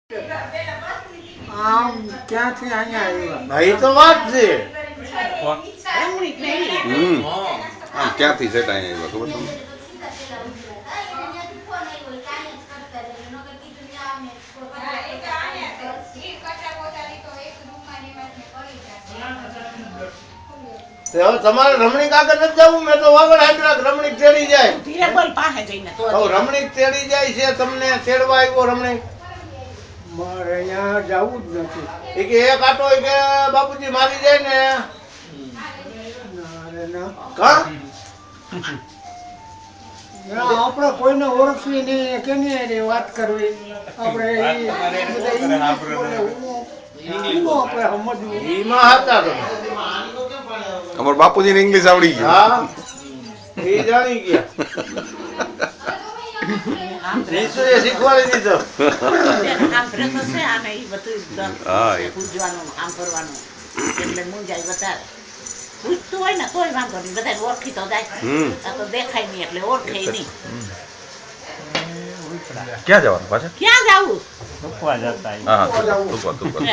આમ ક્યાંથી અહીંયા આવ્યા? એ તો વાત છે. આમ ક્યાંથી સેટ અહીંયા આવ્યા ખબર તમને? હવે તમારે રમણીક આગળ નથી જવું. મેં તો વાગડ આંબરા રમણીક તેડી જાય. રમણીક તેડી જાય છે. તમને તેડવા આવ્યો રમણીક. મારે અહીંયા જવું જ નથી. એ કે એક આટો એ કે બાપુજી મારી જાય ને. ના રે ના. કા ના, આપણે કોઈને ઓળખવી નહીં, કેની હારે વાત કરવી. આપણે આપણે સમજવું. ઈમાં હતા તમે. અમાર બાપુજીને ઇંગ્લિશ આવડી ગયું. હા એ જાણી ગયા. ઈસુએ શીખવાડી દીધો. હા એ પૂછતું હોય ને તોય વાંધો નહીં, બધા ઓળખી તો જાય. આ તો દેખાય નહીં એટલે ઓળખે નહીં. ક્યાં જવાનું પાછા? ક્યાં જવું? હા, તુપા.